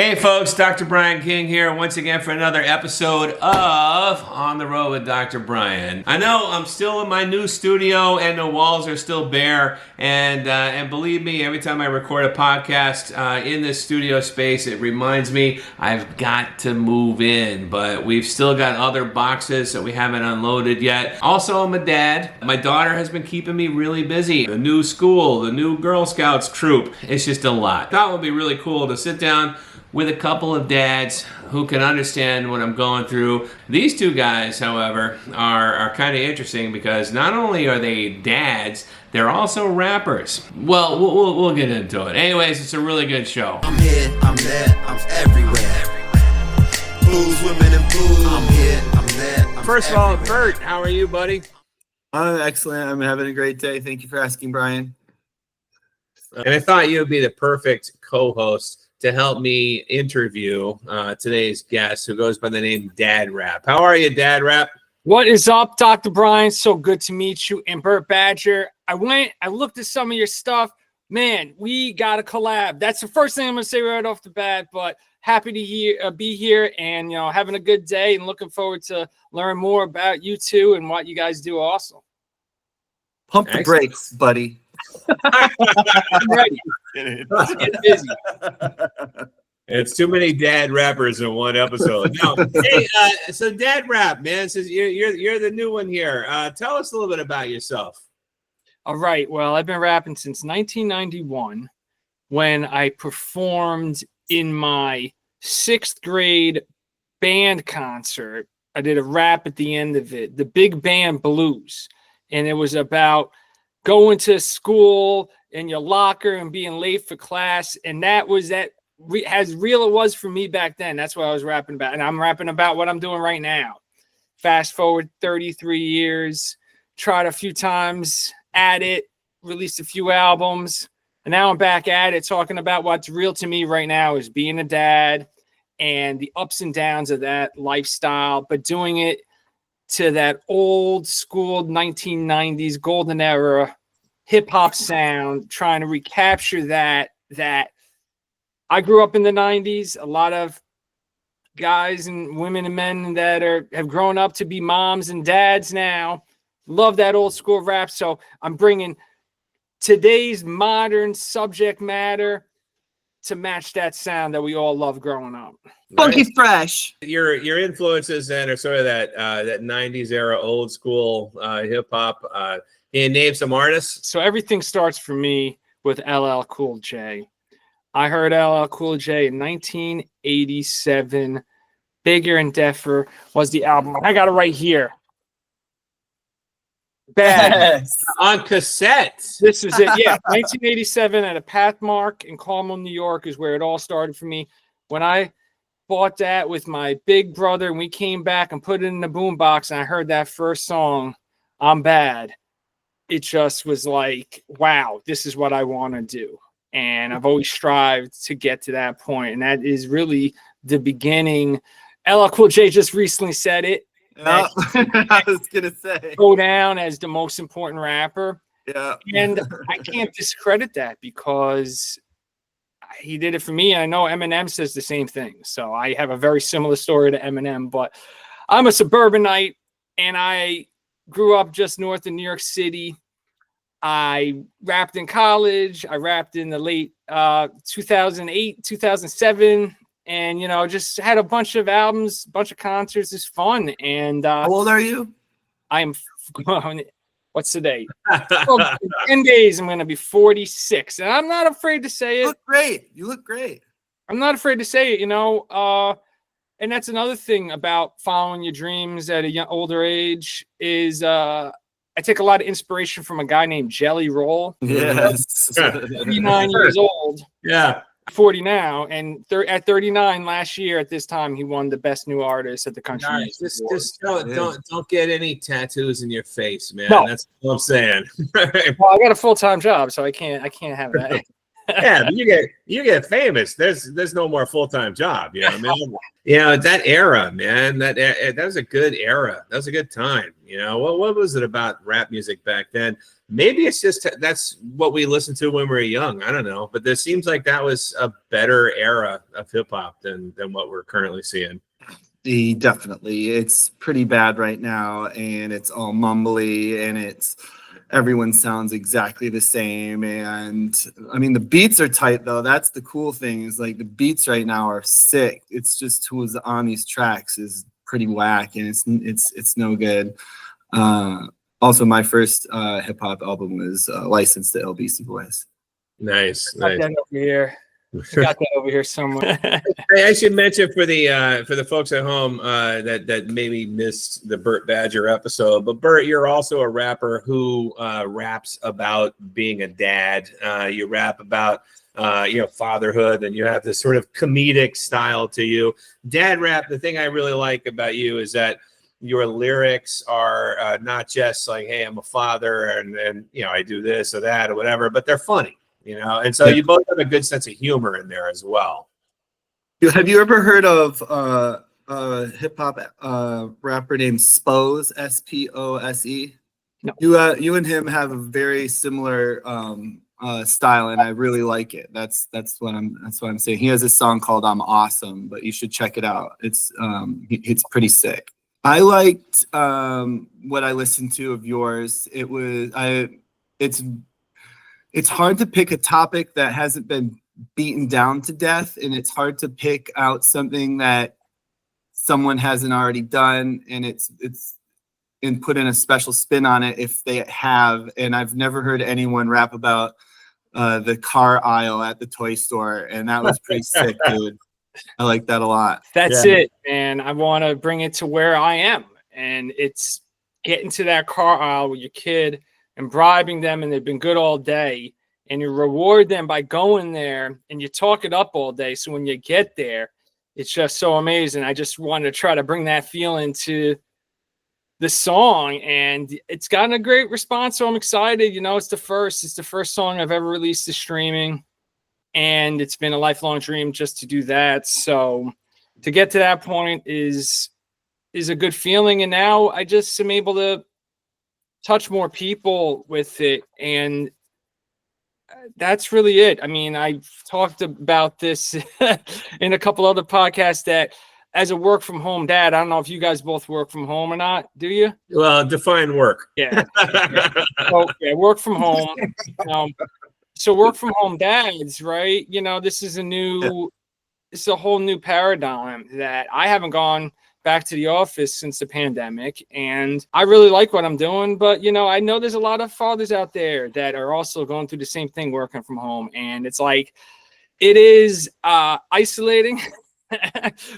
Hey folks, Dr. Brian King here once again for another episode of On the Road with Dr. Brian. I know I'm still in my new studio and the walls are still bare, and believe me, every time I record a podcast in this studio space, it reminds me I've got to move in, but we've still got other boxes that we haven't unloaded yet. Also, I'm a dad. My daughter has been keeping me really busy. The new school, the new Girl Scouts troop, it's just a lot. I thought it would be really cool to sit down with a couple of dads who can understand what I'm going through. These two guys, however, are kind of interesting because not only are they dads, they're also rappers. Well, we'll get into it. Anyways, it's a really good show. I'm here, I'm there, I'm everywhere. Blues, women, and blues. I'm here, I'm there, I'm First of all, Bert, how are you, buddy? I'm excellent. I'm having a great day. Thank you for asking, Brian. And I thought you would be the perfect co-host to help me interview today's guest, who goes by the name DadRap. How are you, DadRap? What is up, Dr. Brian? So good to meet you. And Bert Badger, I looked at some of your stuff. Man, we got a collab. That's the first thing I'm going to say right off the bat, but happy to be here and, having a good day and looking forward to learn more about you two and what you guys do awesome. Pump the brakes, buddy. I'm ready. Let's get busy. It's too many dad rappers in one episode. No, hey, so DadRap, man, says you're the new one here. Tell us a little bit about yourself. All right. Well, I've been rapping since 1991 when I performed in my 6th grade band concert. I did a rap at the end of it, the Big Band Blues, and it was about going to school in your locker and being late for class. And that was as real it was for me back then. That's what I was rapping about. And I'm rapping about what I'm doing right now. Fast forward 33 years, tried a few times at it, released a few albums. And now I'm back at it talking about what's real to me right now is being a dad and the ups and downs of that lifestyle, but doing it to that old school 1990s golden era hip hop sound, trying to recapture that I grew up in the 90s. A lot of guys and women and men that have grown up to be moms and dads now love that old school rap. So I'm bringing today's modern subject matter to match that sound that we all love growing up. Funky fresh. Your influences then are sort of that 90s era old school hip hop. Can you name some artists? So everything starts for me with LL Cool J. I heard LL Cool J in 1987. Bigger and Deffer was the album. I got it right here. Bad. Yes. On cassette. This is it. Yeah, 1987 at a Pathmark in Carmel, New York is where it all started for me. When I bought that with my big brother and we came back and put it in the boombox and I heard that first song, I'm Bad. It just was like, wow, this is what I want to do. And I've always strived to get to that point. And that is really the beginning. LL Cool J just recently said it. Yeah, I was going to say. Go down as the most important rapper. Yeah. And I can't discredit that because he did it for me. I know Eminem says the same thing. So I have a very similar story to Eminem. But I'm a suburbanite and I grew up just north of New York City. I rapped in college. I rapped in the late 2008, 2007. And, just had a bunch of albums, a bunch of concerts. It's fun. And how old are you? I'm, what's the date? Well, in 10 days, I'm going to be 46. And I'm not afraid to say it. You look great. You look great. I'm not afraid to say it, and that's another thing about following your dreams at a older age is I take a lot of inspiration from a guy named Jelly Roll. Yes. 39 years old. Yeah. 40 now, and at 39 last year at this time he won the best new artist at the country. Nice. Just don't get any tattoos in your face, man. No. That's what I'm saying. Well, I got a full-time job, so I can't have that. Yeah, but you get famous. There's no more full-time job. You know what I mean? That era, man. That was a good era. That was a good time. What was it about rap music back then? Maybe it's just that's what we listened to when we were young. I don't know, but there seems like that was a better era of hip hop than what we're currently seeing. Definitely, it's pretty bad right now, and it's all mumbly, and everyone sounds exactly the same. And I mean, the beats are tight though. That's the cool thing, is like the beats right now are sick. It's just who's on these tracks is pretty whack, and it's no good. Also, my first hip hop album was Licensed to Ill Beastie Boys. Nice. Got that over here. Got that over here somewhere. I should mention for the folks at home that maybe missed the Bert Badger episode, but Bert, you're also a rapper who raps about being a dad. You rap about fatherhood, and you have this sort of comedic style to you. Dad rap. The thing I really like about you is that your lyrics are not just like, "Hey, I'm a father, and I do this or that or whatever," but they're funny. And so you both have a good sense of humor in there as well. Have you ever heard of a hip hop rapper named Spose, Spose? No. You and him have a very similar style, and I really like it. That's what I'm saying. He has a song called "I'm Awesome," but you should check it out. It's pretty sick. I liked what I listened to of yours. It's hard to pick a topic that hasn't been beaten down to death, and it's hard to pick out something that someone hasn't already done, and it's and put in a special spin on it if they have. And I've never heard anyone rap about the car aisle at the toy store, and that was pretty sick, dude. I like that a lot. That's it, and I want to bring it to where I am, and it's getting to that car aisle with your kid and bribing them, and they've been good all day, and you reward them by going there, and you talk it up all day. So when you get there, it's just so amazing. I just wanted to try to bring that feeling to the song, and it's gotten a great response. So I'm excited. It's the first song I've ever released to streaming, and it's been a lifelong dream just to do that. So to get to that point is a good feeling. And now I just am able to touch more people with it, and that's really it. I mean, I've talked about this in a couple other podcasts, that as a work from home dad, I don't know if you guys both work from home or not. Do you? Well, define work. Yeah. Work from home. So work from home dads, right? This is a whole new paradigm that I haven't gone back to the office since the pandemic, and I really like what I'm doing. But I know there's a lot of fathers out there that are also going through the same thing, working from home, and it's like it is isolating.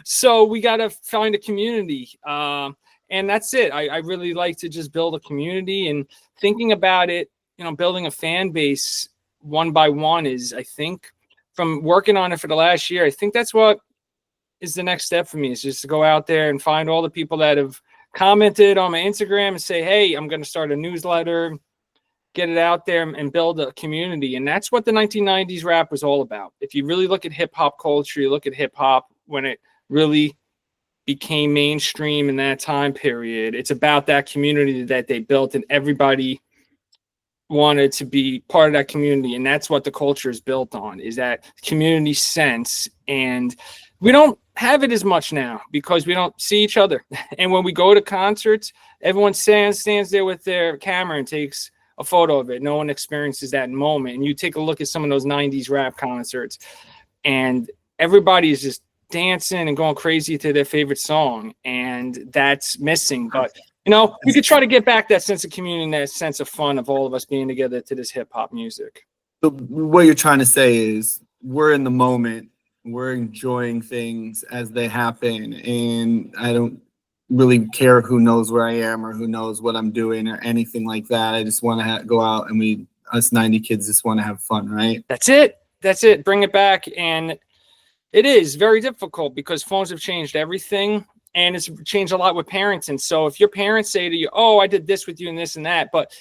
So we got to find a community, and that's it. I really like to just build a community, and thinking about it, building a fan base one by one is, I think, from working on it for the last year, I think that's what is the next step for me, is just to go out there and find all the people that have commented on my Instagram and say, hey, I'm going to start a newsletter, get it out there and build a community. And that's what the 1990s rap was all about. If you really look at hip hop culture, you look at hip hop when it really became mainstream in that time period, it's about that community that they built, and everybody wanted to be part of that community. And that's what the culture is built on, is that community sense. And we don't have it as much now because we don't see each other. And when we go to concerts, everyone stands there with their camera and takes a photo of it. No one experiences that moment. And you take a look at some of those 90s rap concerts, and everybody is just dancing and going crazy to their favorite song. And that's missing. But, we could try to get back that sense of community and that sense of fun of all of us being together to this hip hop music. So what you're trying to say is we're in the moment. We're enjoying things as they happen, and I don't really care who knows where I am or who knows what I'm doing or anything like that. I just want to go out, and us 90 kids just want to have fun, right? That's it. Bring it back. And it is very difficult because phones have changed everything, and it's changed a lot with parenting. So if your parents say to you, oh, I did this with you and this and that, but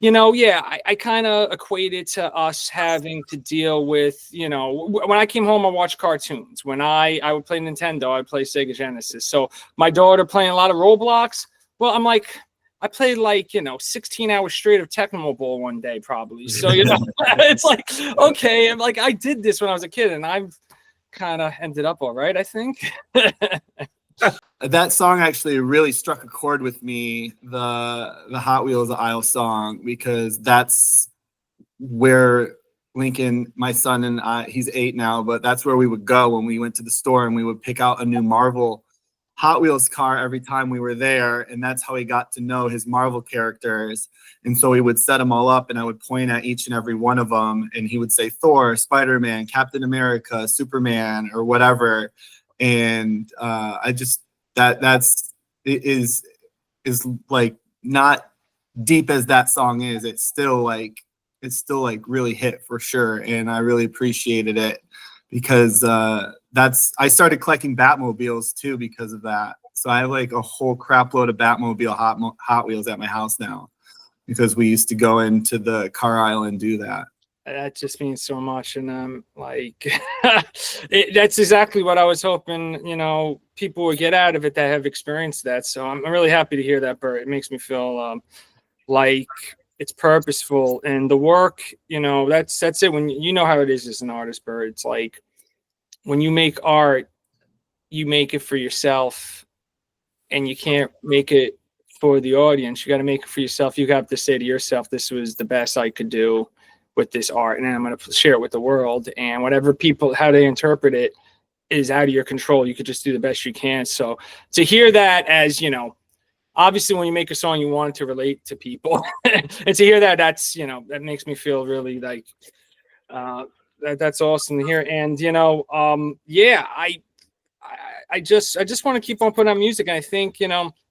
Yeah, I kind of equate it to us having to deal with, when I came home, I watched cartoons. When I would play Nintendo, I'd play Sega Genesis. So my daughter playing a lot of Roblox. Well, I'm like, I played 16 hours straight of Tecmo Bowl one day, probably. So, it's like, okay, I'm like, I did this when I was a kid, and I've kind of ended up all right, I think. That song actually really struck a chord with me, the Hot Wheels aisle song, because that's where Lincoln, my son, and I, he's 8 now, but that's where we would go when we went to the store, and we would pick out a new Marvel Hot Wheels car every time we were there, and that's how he got to know his Marvel characters. And so we would set them all up, and I would point at each and every one of them, and he would say Thor, Spider-Man, Captain America, Superman, or whatever. And is like, not deep as that song is, it's still like really hit for sure, and I really appreciated it, because I started collecting Batmobiles too because of that. So I have like a whole crap load of Batmobile Hot Wheels at my house now, because we used to go into the car aisle and do that. That just means so much, and that's exactly what I was hoping people would get out of it that have experienced that. So I'm really happy to hear that, Bert. It makes me feel like it's purposeful, and the work, that's it. When you know how it is as an artist, Bert, it's like when you make art, you make it for yourself, and you can't make it for the audience. You got to make it for yourself. You have to say to yourself, this was the best I could do with this art, and I'm going to share it with the world, and whatever how they interpret it is out of your control. You could just do the best you can. So to hear that, as obviously when you make a song, you want it to relate to people, and to hear that, that's that makes me feel really like that's awesome to hear. And yeah, I just want to keep on putting out music, and I think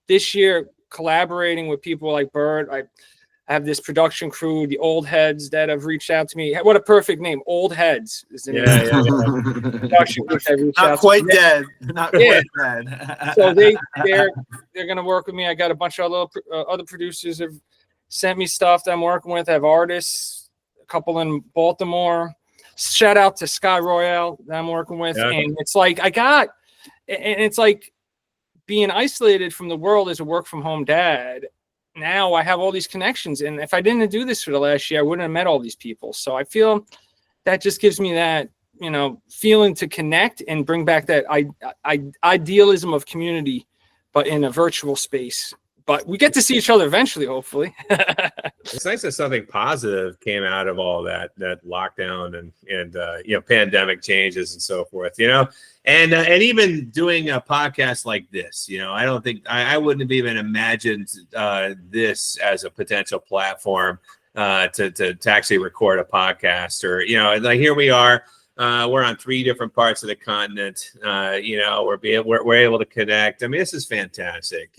this year, collaborating with people like Bert, I have this production crew, the Old Heads, that have reached out to me. What a perfect name, Old Heads is the name. Yeah. Production group that reached Not out quite to me. dead. Not quite dead. So they're gonna work with me. I got a bunch of other producers have sent me stuff that I'm working with. I have artists, a couple in Baltimore. Shout out to Sky Royale that I'm working with. Yeah. And it's like it's like being isolated from the world as a work from home dad. Now I have all these connections, and if I didn't do this for the last year, I wouldn't have met all these people. So I feel that just gives me that feeling to connect and bring back that idealism of community, but in a virtual space. But we get to see each other eventually, hopefully. It's nice that something positive came out of all that lockdown and pandemic changes and so forth, and even doing a podcast like this. I don't think I wouldn't have even imagined this as a potential platform to actually record a podcast, or like here we are. We're on 3 different parts of the continent. We're able to connect. I mean, this is fantastic.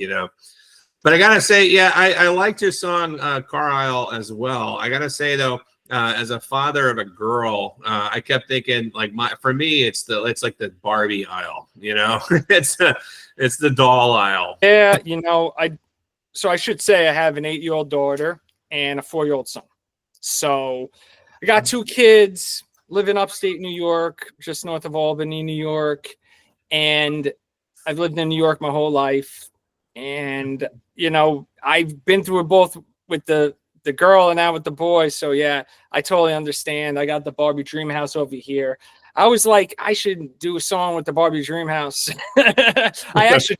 But I gotta say, yeah, I liked your song "Car Aisle" as well. I gotta say though, as a father of a girl, I kept thinking for me, it's like the Barbie aisle. It's the doll aisle. Yeah, I should say I have an 8-year-old daughter and a 4-year-old son. So I got 2 kids, live in upstate New York, just north of Albany, New York, and I've lived in New York my whole life. And I've been through it both with the girl and now with the boy. So yeah, I totally understand. I got the Barbie Dream House over here. I was like, I should do a song with the Barbie Dream House. I actually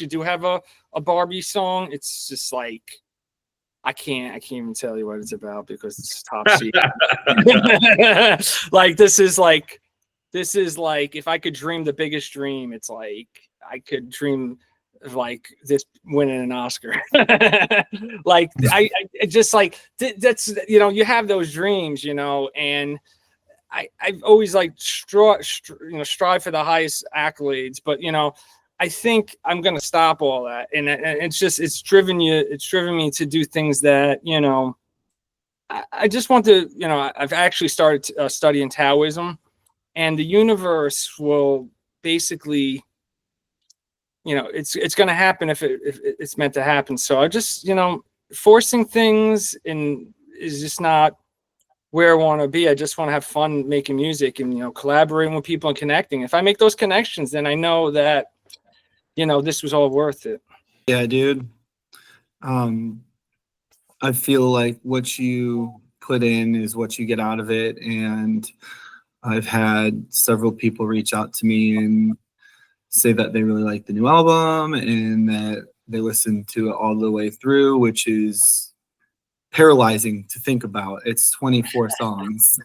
do have a Barbie song. It's just like I can't even tell you what it's about because it's top secret. This is like if I could dream the biggest dream, it's like I could dream like this winning an Oscar. Like I just like that's you have those dreams, and I've always like strive for the highest accolades, but I think I'm gonna stop all that, and it's driven me to do things that I just want to I've actually started studying Taoism, and the universe will basically it's going to happen if it's meant to happen. So I just forcing things and is just not where I want to be. I just want to have fun making music and, collaborating with people and connecting. If I make those connections, then I know that, this was all worth it. Yeah, dude. I feel like what you put in is what you get out of it. And I've had several people reach out to me and say that they really like the new album and that they listened to it all the way through, which is paralyzing to think about. It's 24 songs.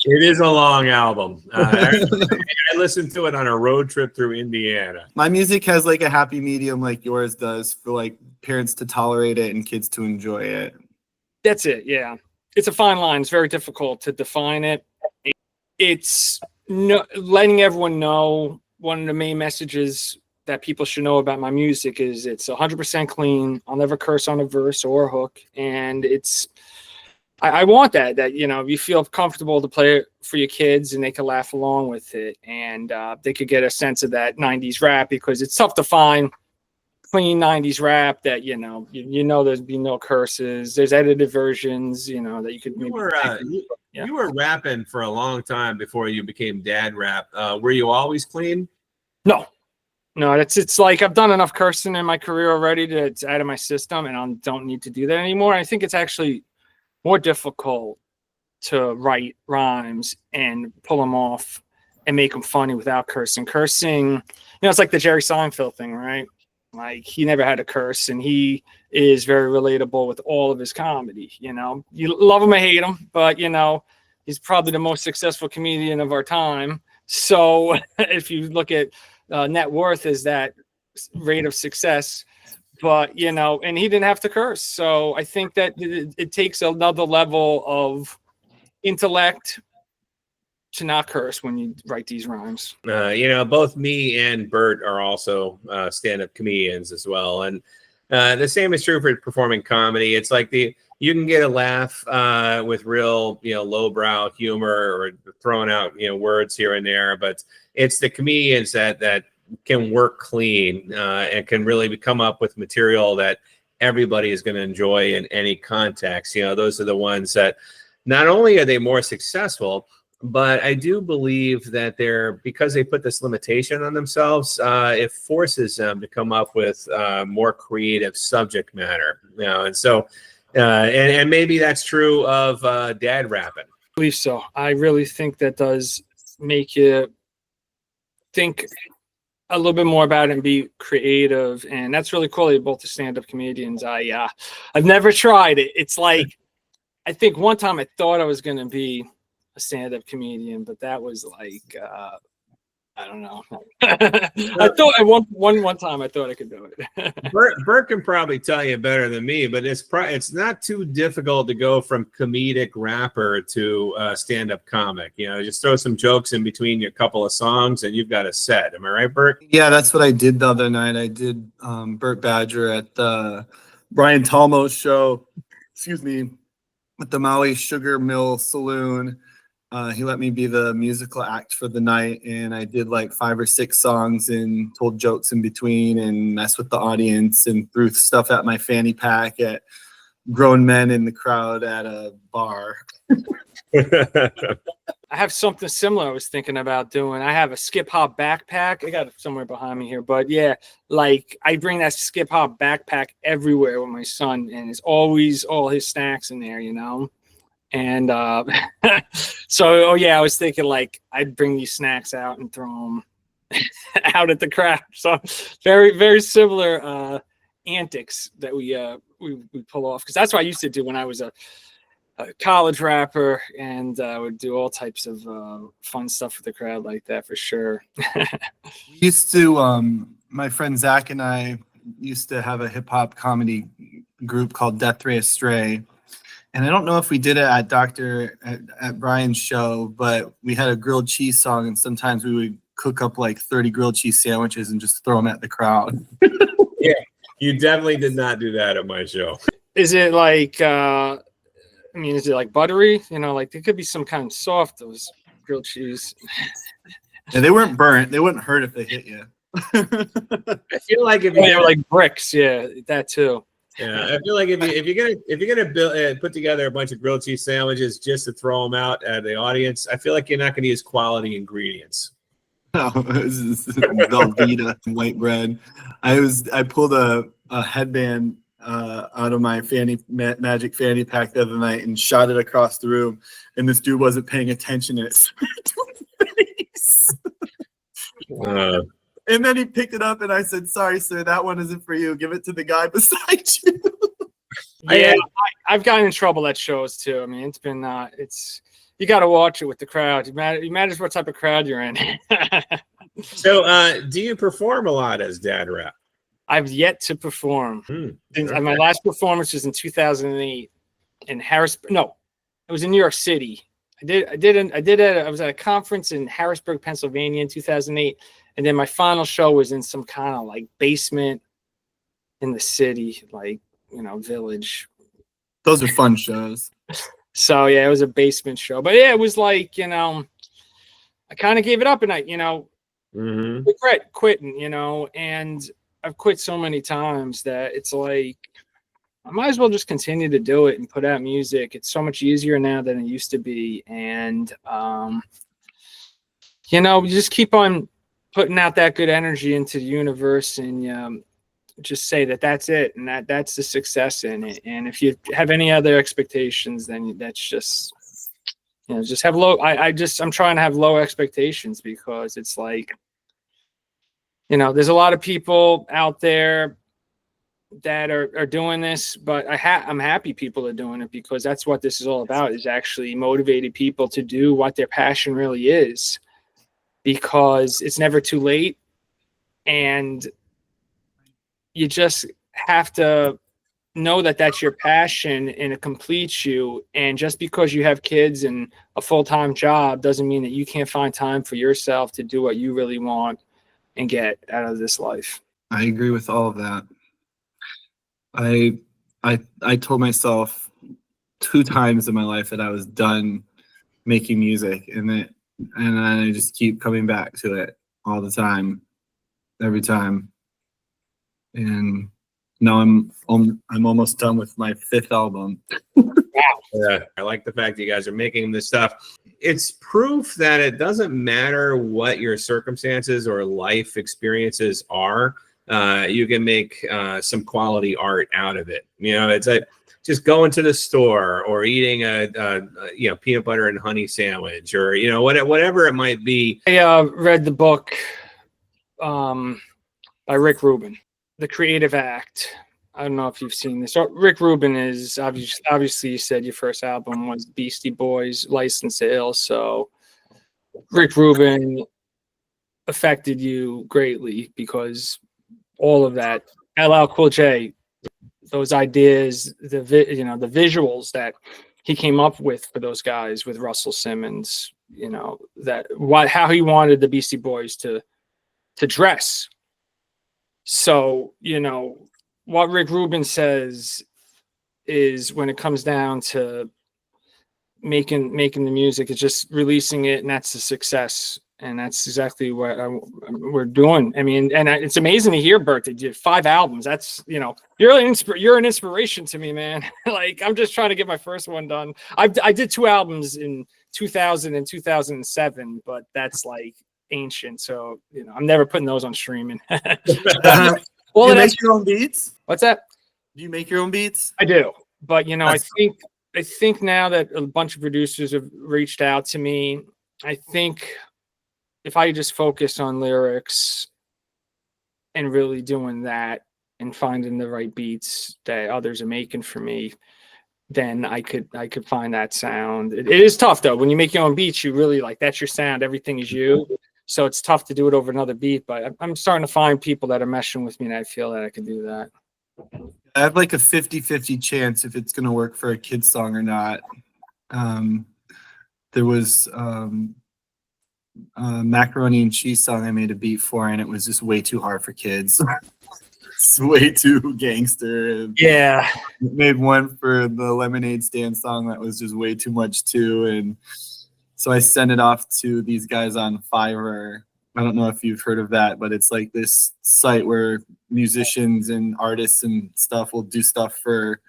It is a long album. I listened to it on a road trip through Indiana. My music has like a happy medium like yours does for like parents to tolerate it and kids to enjoy it. That's it. Yeah. It's a fine line. It's very difficult to define it. It's letting everyone know. One of the main messages that people should know about my music is it's 100% clean. I'll never curse on a verse or a hook. And I want that, you feel comfortable to play it for your kids and they can laugh along with it. And they could get a sense of that 90s rap, because it's tough to find clean 90s rap that, there'd be no curses. There's edited versions, that you could. You were rapping for a long time before you became dad rap. Were you always clean? No, it's like I've done enough cursing in my career already that it's out of my system and I don't need to do that anymore. I think it's actually more difficult to write rhymes and pull them off and make them funny without cursing. Cursing, it's like the Jerry Seinfeld thing, right? Like he never had a curse and he is very relatable with all of his comedy. You love him or hate him, but he's probably the most successful comedian of our time. So if you look at net worth as that rate of success, but and he didn't have to curse. So I think that it takes another level of intellect to not curse when you write these rhymes. Both me and Bert are also stand-up comedians as well, and the same is true for performing comedy. It's like you can get a laugh with real lowbrow humor or throwing out words here and there, but it's the comedians that can work clean and can really come up with material that everybody is going to enjoy in any context. Those are the ones that not only are they more successful, but I do believe that because they put this limitation on themselves, it forces them to come up with more creative subject matter. And so, and maybe that's true of dad rapping. I believe so. I really think that does make you think a little bit more about it and be creative, and that's really cool. You're both the stand-up comedians. I've never tried it. It's like I think one time I thought I was going to be a stand-up comedian, but that was like I don't know. I thought one time I thought I could do it. Bert can probably tell you better than me, but it's not too difficult to go from comedic rapper to stand-up comic. Just throw some jokes in between your couple of songs and you've got a set. Am I right, Bert? Yeah, that's what I did the other night. I did Bert Badger at the Brian Talmo's show, at the Maui Sugar Mill Saloon. He let me be the musical act for the night, and I did like 5 or 6 songs and told jokes in between and messed with the audience and threw stuff at my fanny pack at grown men in the crowd at a bar. I have something similar I was thinking about doing. I have a skip hop backpack. I got it somewhere behind me here, but yeah, like I bring that skip hop backpack everywhere with my son, and it's always all his snacks in there, And so, I was thinking like I'd bring these snacks out and throw them out at the crowd. So very, very similar antics that we pull off, because that's what I used to do when I was a college rapper, and would do all types of fun stuff with the crowd like that for sure. My friend Zach and I used to have a hip hop comedy group called Death Ray Astray. And I don't know if we did it at Brian's show, but we had a grilled cheese song, and sometimes we would cook up like 30 grilled cheese sandwiches and just throw them at the crowd. Yeah, you definitely did not do that at my show. Is it like, is it like buttery? Like there could be some kind of soft, those grilled cheese. Yeah, they weren't burnt. They wouldn't hurt if they hit you. I feel like if they were like bricks, yeah, that too. Yeah, I feel like if you're gonna build put together a bunch of grilled cheese sandwiches just to throw them out at the audience, I feel like you're not going to use quality ingredients. No, this is Velveeta white bread. I pulled a headband out of my magic fanny pack the other night and shot it across the room, and this dude wasn't paying attention and it smacked my face. And then he picked it up and I said, "Sorry, sir, that one isn't for you. Give it to the guy beside you." Yeah, I've gotten in trouble at shows too. I mean, it's been you got to watch it with the crowd. It matters what type of crowd you're in. So, do you perform a lot as Dad Rap? I've yet to perform. My last performance was in 2008 in Harrisburg. No, it was in New York City. I was at a conference in Harrisburg, Pennsylvania in 2008. And then my final show was in some kind of like basement in the city, like, village. Those are fun shows. So yeah, it was a basement show. But yeah, it was like, I kind of gave it up and I, regret quitting, and I've quit so many times that it's like, I might as well just continue to do it and put out music. It's so much easier now than it used to be. And, you just keep on putting out that good energy into the universe and just say that that's it and that's the success in it. And if you have any other expectations, then that's just just have low. I'm trying to have low expectations because it's like, there's a lot of people out there that are doing this, but I'm happy people are doing it because that's what this is all about, is actually motivating people to do what their passion really is. Because it's never too late and you just have to know that that's your passion and it completes you. And just because you have kids and a full-time job doesn't mean that you can't find time for yourself to do what you really want and get out of this life. I agree with all of that. I told myself 2 times in my life that I was done making music and I just keep coming back to it all the time, every time. And now I'm almost done with my 5th album. Wow. Yeah, I like the fact that you guys are making this stuff. It's proof that it doesn't matter what your circumstances or life experiences are. You can make some quality art out of it. It's like just going to the store or eating a peanut butter and honey sandwich or whatever it might be. I read the book by Rick Rubin, The Creative Act. I don't know if you've seen this. So Rick Rubin is obviously, you said your first album was Beastie Boys, License Sales. So Rick Rubin affected you greatly because all of that, LL Cool J, those ideas, the visuals that he came up with for those guys with Russell Simmons, how he wanted the Beastie Boys to dress. So, what Rick Rubin says is when it comes down to making the music, it's just releasing it, and that's the success. And that's exactly what we're doing. I mean, and it's amazing to hear, Bert, that you did 5 albums. That's, you're an inspiration to me, man. Like, I'm just trying to get my first one done. I did 2 albums in 2000 and 2007, but that's like ancient. So, I'm never putting those on streaming. Well, you make your own beats? What's that? Do you make your own beats? I do. But, I think now that a bunch of producers have reached out to me, I think if I just focus on lyrics and really doing that and finding the right beats that others are making for me, then I could find that sound. It is tough though. When you make your own beats, you really that's your sound. Everything is you. So it's tough to do it over another beat, but I'm starting to find people that are meshing with me and I feel that I can do that. I have like a 50-50 chance if it's going to work for a kid's song or not. There was macaroni and cheese song I made a beat for, and it was just way too hard for kids. It's way too gangster. Yeah. Made one for the lemonade stand song that was just way too much too, and so I sent it off to these guys on Fiverr, I don't know if you've heard of that, but it's like this site where musicians and artists and stuff will do stuff for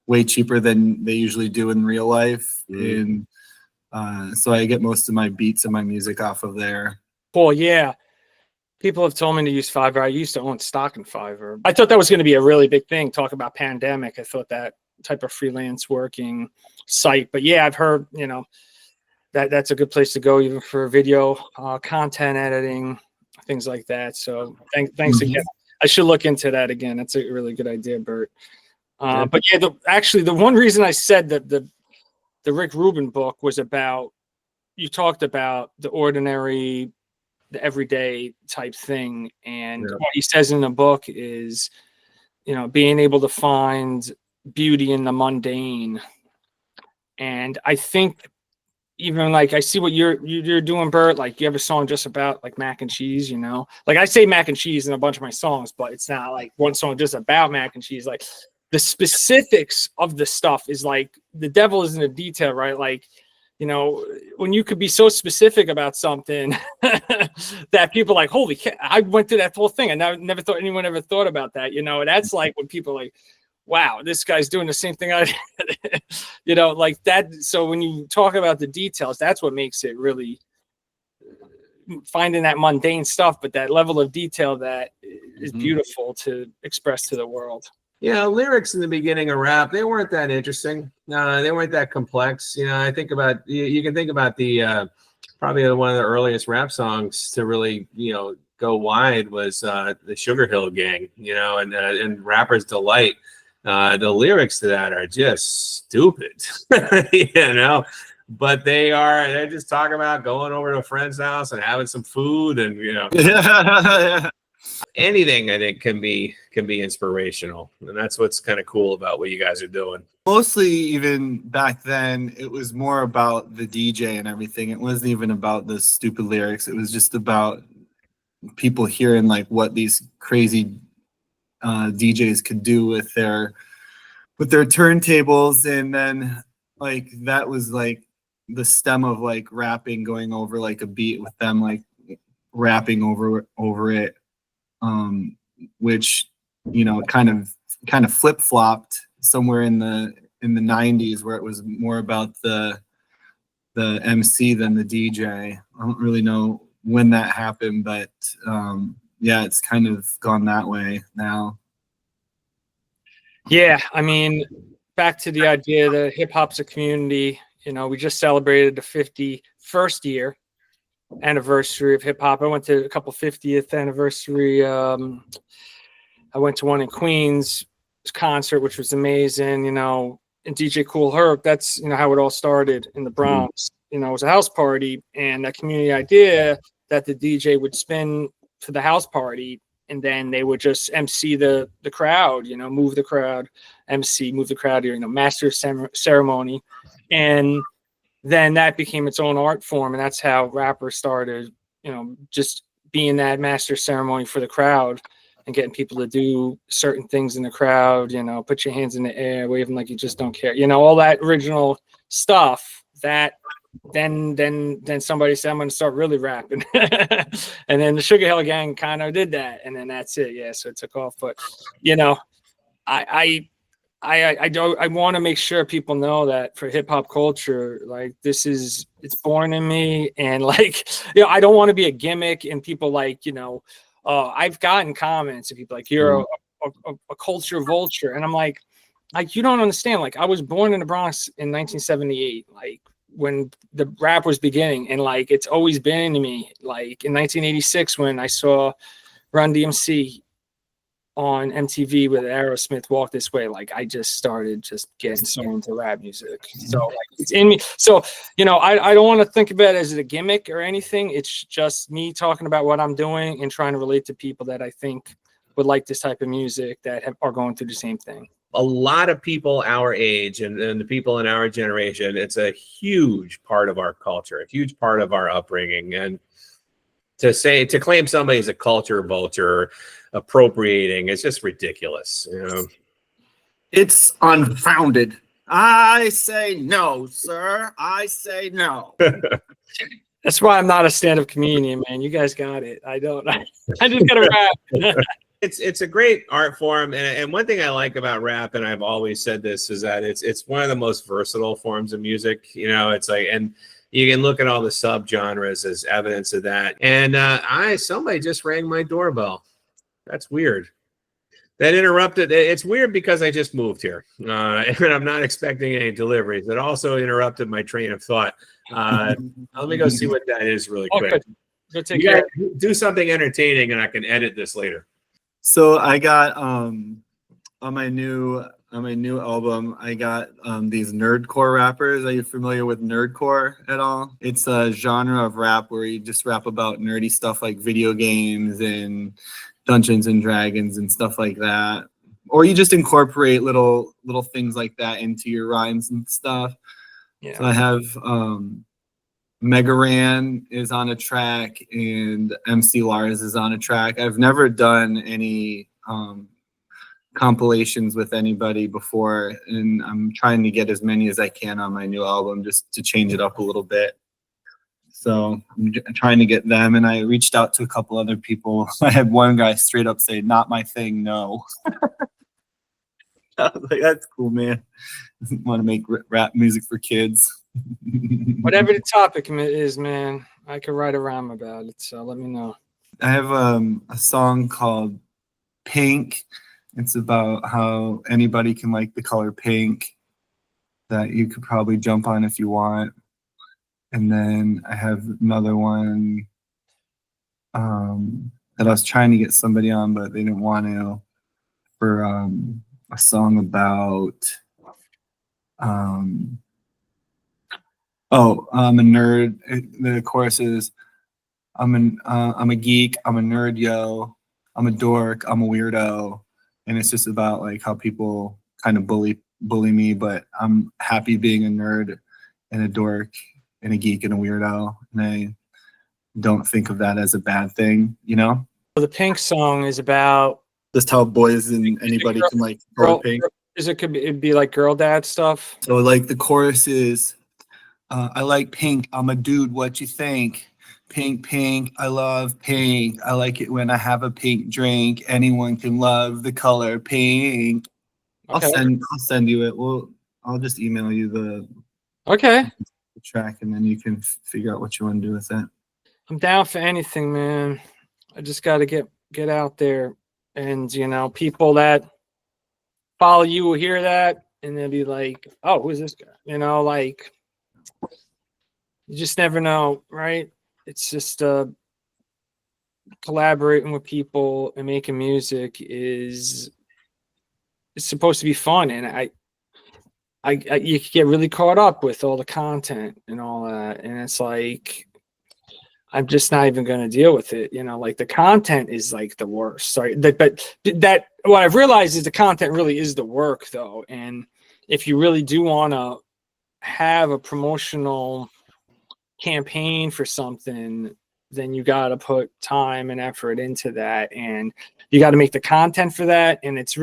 way cheaper than they usually do in real life. And so I get most of my beats and my music off of there. Well, yeah. People have told me to use Fiverr. I used to own stock in Fiverr. I thought that was going to be a really big thing. Talk about pandemic. I thought that type of freelance working site. But yeah, I've heard, that's a good place to go even for video content editing, things like that. So thanks again. I should look into that again. That's a really good idea, Bert. But yeah, the one reason I said that the Rick Rubin book was about, you talked about the ordinary, the everyday type thing. And what he says in the book is, being able to find beauty in the mundane. And I think even like, I see what you're doing, Bert, like you have a song just about like mac and cheese, like I say mac and cheese in a bunch of my songs, but it's not like one song just about mac and cheese. Like the specifics of the stuff is like the devil is in the detail, right? Like, when you could be so specific about something that people are like, holy cow, I went through that whole thing. I never thought anyone ever thought about that. That's like when people are like, wow, this guy's doing the same thing I did, like that. So when you talk about the details, that's what makes it really finding that mundane stuff, but that level of detail that is beautiful to express to the world. Lyrics in the beginning of rap, they weren't that interesting. They weren't that complex. I think about, you can think about the probably one of the earliest rap songs to really, go wide was the Sugar Hill Gang, and Rapper's Delight. The lyrics to that are just stupid, but they're just talking about going over to a friend's house and having some food and, anything I think can be inspirational, and that's what's kind of cool about what you guys are doing. Mostly, even back then, it was more about the DJ and everything. It wasn't even about the stupid lyrics. It was just about people hearing like what these crazy DJs could do with their turntables, and then like that was like the stem of like rapping, going over like a beat with them like rapping over it. Which kind of flip-flopped somewhere in the 90s, where it was more about the MC than the DJ. I don't really know when that happened, but it's kind of gone that way now. Yeah, I mean, back to the idea that hip hop's a community. We just celebrated the 51st year anniversary of hip hop. I went to a couple 50th anniversary. I went to one in Queens concert, which was amazing. And DJ Kool Herc. That's how it all started in the Bronx. It was a house party, and that community idea that the DJ would spin for the house party, and then they would just MC the crowd. Move the crowd, MC, move the crowd. Master ceremony, and then that became its own art form, and that's how rappers started, just being that master ceremony for the crowd and getting people to do certain things in the crowd, put your hands in the air, waving like you just don't care, all that original stuff that then somebody said, I'm going to start really rapping. And then the Sugar Hill Gang kind of did that, and then that's it. Yeah. So it took off, but I want to make sure people know that for hip hop culture, like it's born in me, and like, I don't want to be a gimmick, and people like, I've gotten comments of people like, you're a culture vulture. And I'm like, you don't understand. Like, I was born in the Bronx in 1978, like when the rap was beginning, and like, it's always been in me. Like in 1986, when I saw Run DMC on MTV with Aerosmith, Walk This Way, like I just started just getting so into rap music. So like it's in me. So, I don't want to think about it as a gimmick or anything. It's just me talking about what I'm doing and trying to relate to people that I think would like this type of music, that are going through the same thing. A lot of people our age and the people in our generation, it's a huge part of our culture, a huge part of our upbringing. And to claim somebody's a culture vulture, appropriating, it's just ridiculous. It's unfounded. I say no, sir. I say no. That's why I'm not a stand-up comedian, man. You guys got it. I don't. I just gotta rap. It's a great art form, and one thing I like about rap, and I've always said this, is that it's one of the most versatile forms of music. You know, it's like, and you can look at all the subgenres as evidence of that. And somebody just rang my doorbell. That's weird. That interrupted. It's weird because I just moved here, and I'm not expecting any deliveries. It also interrupted my train of thought. Let me go see what that is really quick. Good. Go take You care. guys do something entertaining, and I can edit this later. So I got on my new album, I got these nerdcore rappers. Are you familiar with nerdcore at all? It's a genre of rap where you just rap about nerdy stuff like video games and Dungeons and Dragons and stuff like that. Or you just incorporate little things like that into your rhymes and stuff. Yeah. So I have Mega Ran is on a track and MC Lars is on a track. I've never done any compilations with anybody before, and I'm trying to get as many as I can on my new album just to change it up a little bit. So I'm trying to get them, and I reached out to a couple other people. I had one guy straight up say, "Not my thing, no." I was like, "That's cool, man. Want to make rap music for kids." Whatever the topic is, man, I could write a rhyme about it. So let me know. I have a song called Pink. It's about how anybody can like the color pink, that you could probably jump on if you want. And then I have another one that I was trying to get somebody on, but they didn't want to, for a song about I'm a nerd. The chorus is I'm a geek, I'm a nerd, yo, I'm a dork, I'm a weirdo. And it's just about like how people kind of bully me, but I'm happy being a nerd and a dork and a geek and a weirdo. And I don't think of that as a bad thing, you know? So the Pink song is about Just how boys and anybody can like color pink. It'd be like girl dad stuff. So like the chorus is, I like pink, I'm a dude, what you think? Pink, pink, I love pink. I like it when I have a pink drink. Anyone can love the color pink. Okay. I'll send you it. I'll just email you the track, and then you can figure out what you want to do with that. I'm down for anything, man. I just got to get out there, and people that follow you will hear that, and they'll be like, "Oh, who's this guy?" Like you just never know, right? It's just collaborating with people and making music it's supposed to be fun, and you get really caught up with all the content and all that, and it's like I'm just not even going to deal with it. Like the content is like the worst. Sorry, but what I've realized is the content really is the work, though, and if you really do want to have a promotional campaign for something, then you got to put time and effort into that, and you got to make the content for that, and it's a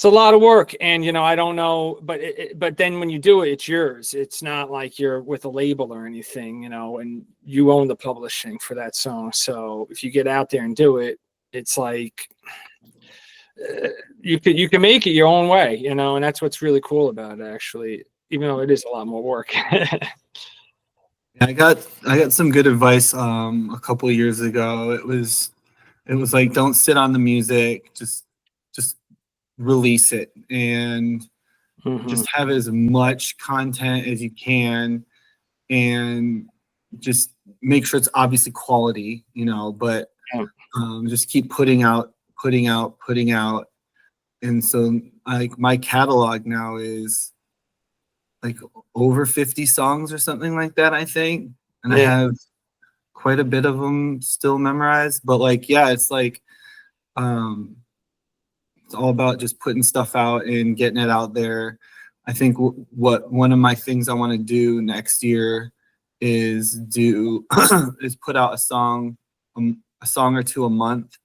lot of work. And I don't know, but then when you do it, it's yours. It's not like you're with a label or anything, and you own the publishing for that song. So if you get out there and do it, it's like you can make it your own way, and that's what's really cool about it, actually, even though it is a lot more work. I got some good advice a couple of years ago. It was like, don't sit on the music, just release it, and just have as much content as you can, and just make sure it's obviously quality, but just keep putting out. And so like my catalog now is like over 50 songs or something like that, I think. And I have quite a bit of them still memorized, but it's like, it's all about just putting stuff out and getting it out there. I think one of my things I want to do next year is put out a song or two a month.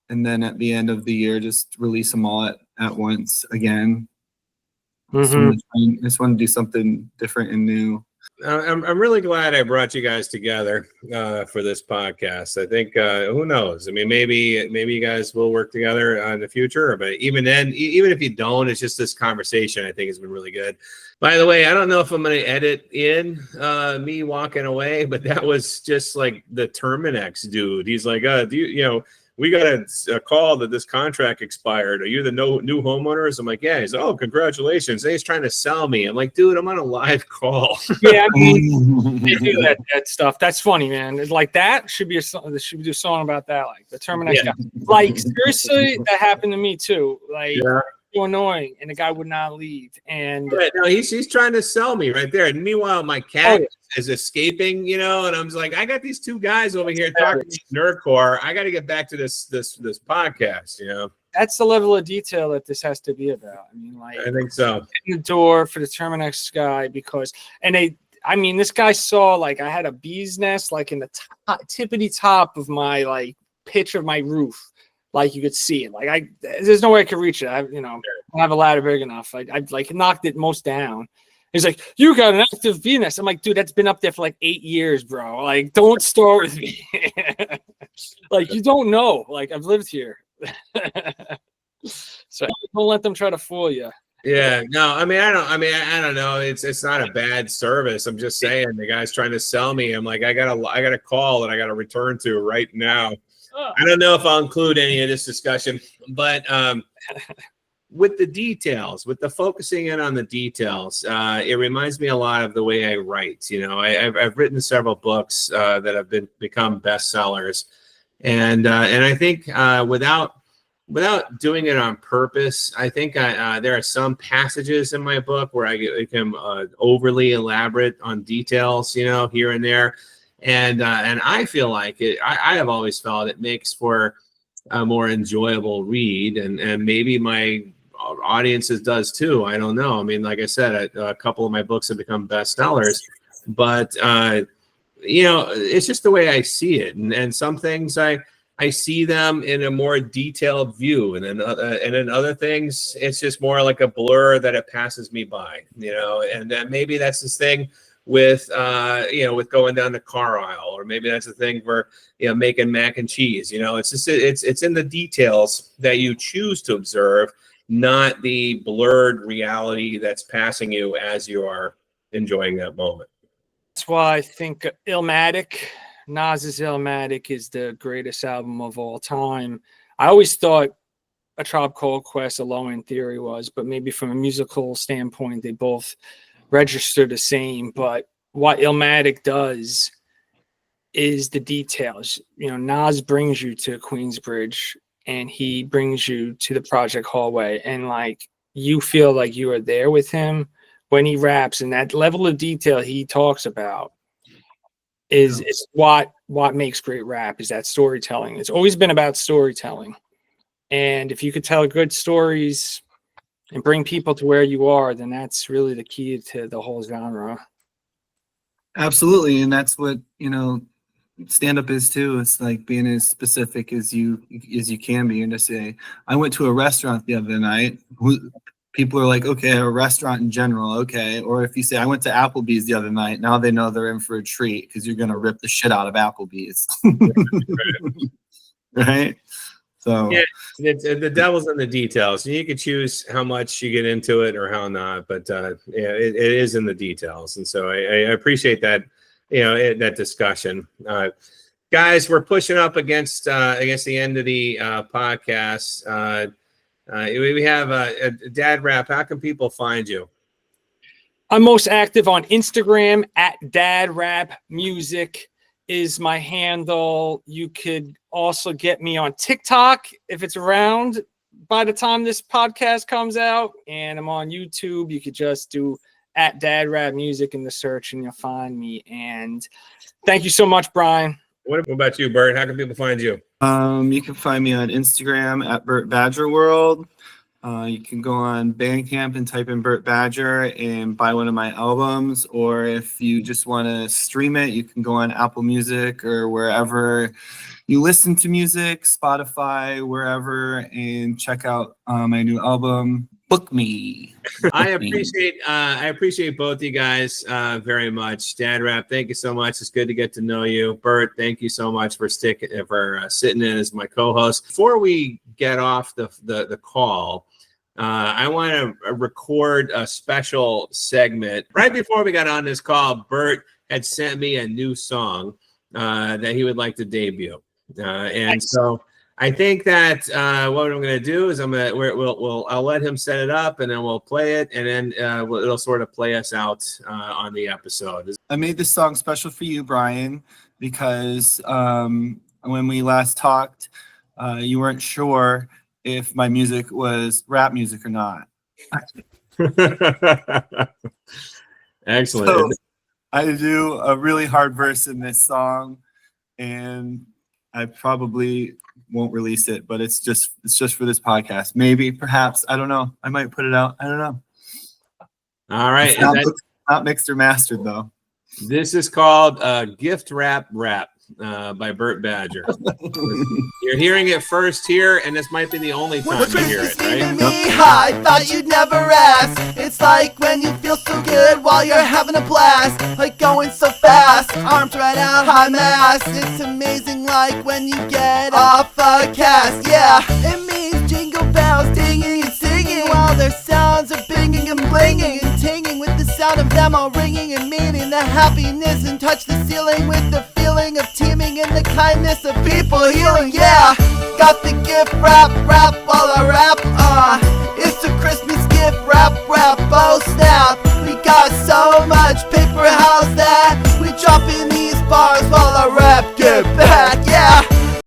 And then at the end of the year, just release them all at once again. So I just want to do something different and new. I'm really glad I brought you guys together for this podcast. I think who knows? I mean, maybe you guys will work together in the future. But even then, even if you don't, it's just this conversation. I think has been really good. By the way, I don't know if I'm going to edit in me walking away, but that was just like the Terminex dude. He's like, do you we got a call that this contract expired. Are you the new homeowners? I'm like, yeah. He's like, oh, congratulations. And he's trying to sell me. I'm like, dude, I'm on a live call. Yeah, I mean, they do that stuff. That's funny, man. It's like that should be a song. They should do a song about that, like the Terminex guy. Like seriously, that happened to me too. Like so annoying, and the guy would not leave. And no, he's trying to sell me right there. And meanwhile, my cat is escaping, and I'm just like, I got these two guys over here talking to Nerdcore. I got to get back to this podcast. That's the level of detail that this has to be about. I mean, like, I think so. The door for the Terminex guy this guy saw like I had a bee's nest like in the tippity top of my like pitch of my roof. Like you could see it. Like there's no way I could reach it. I don't have a ladder big enough. I like knocked it most down. He's like, you got an active bee nest. I'm like, dude, that's been up there for like 8 years, bro. Like, don't start with me. Like, you don't know. Like, I've lived here. So don't let them try to fool you. Yeah, no, I don't know. It's not a bad service. I'm just saying the guy's trying to sell me. I'm like, I got a call that I got to return to right now. I don't know if I'll include any of this discussion, but with the details, with the focusing in on the details, it reminds me a lot of the way I write. I've written several books that have become bestsellers, and I think without doing it on purpose, I think there are some passages in my book where I become overly elaborate on details, here and there. And I feel like I have always felt it makes for a more enjoyable read, and maybe my audiences does too. I don't know. I mean, like I said, a couple of my books have become bestsellers, but it's just the way I see it. And some things I see them in a more detailed view, and then other things it's just more like a blur that it passes me by. And then maybe that's this thing with going down the car aisle, or maybe that's the thing for making mac and cheese. It's just it's in the details that you choose to observe, not the blurred reality that's passing you as you are enjoying that moment. That's why I think Nas's Illmatic is the greatest album of all time. I always thought A Tribe Called Quest, A Low End Theory was, but maybe from a musical standpoint, they both register the same. But what Illmatic does is the details. Nas brings you to Queensbridge, and he brings you to the Project Hallway, and like you feel like you are there with him when he raps, and that level of detail he talks about is what makes great rap, is that storytelling. It's always been about storytelling, and if you could tell good stories and bring people to where you are, then that's really the key to the whole genre. Absolutely, and that's what stand-up is too. It's like being as specific as you can be, and to say, I went to a restaurant the other night. People are like, okay, a restaurant in general, okay. Or if you say, I went to Applebee's the other night, now they know they're in for a treat because you're gonna rip the shit out of Applebee's. Right? So yeah, the devil's in the details. You can choose how much you get into it or how not, but it is in the details. And so I appreciate that, that discussion. Guys, we're pushing up against the end of the podcast. We have Dad Rap. How can people find you? I'm most active on Instagram at DadRapMusic is my handle. You could also get me on TikTok if it's around by the time this podcast comes out. And I'm on YouTube. You could just do at DadRapMusic in the search and you'll find me. And thank you so much, Brian. What about you, Bert? How can people find you? You can find me on Instagram at Bert Badger World. You can go on Bandcamp and type in Bert Badger and buy one of my albums. Or if you just want to stream it, you can go on Apple Music or wherever you listen to music, Spotify, wherever, and check out my new album. Book me. I appreciate both of you guys very much. Dad Rap, thank you so much. It's good to get to know you. Bert, thank you so much for sitting in as my co-host. Before we get off the call, I want to record a special segment. Right before we got on this call, Bert had sent me a new song that he would like to debut, and so I think that what I'm going to do is I'll let him set it up, and then we'll play it, and then it'll sort of play us out on the episode. I made this song special for you, Brian, because when we last talked, you weren't sure if my music was rap music or not. Excellent. So I do a really hard verse in this song, and I probably won't release it, but it's just for this podcast. Maybe, perhaps, I don't know. I might put it out. I don't know. All right. It's not mixed or mastered though. This is called Gift Rap by Bert Badger. You're hearing it first here, and this might be the only time you hear it, right? I thought you'd never ask. It's like when you feel so good while you're having a blast, like going so fast, arms right out, high mass. It's amazing, like when you get off a cast. Yeah, it means jingle bells, dinging and singing while their sounds are binging and blinging and tinging with the sound of them all ringing and meaning the happiness and touch the ceiling with the feeling of teaming in the kindness of people healing. Yeah, got the gift rap while I rap. It's a Christmas gift rap, oh snap.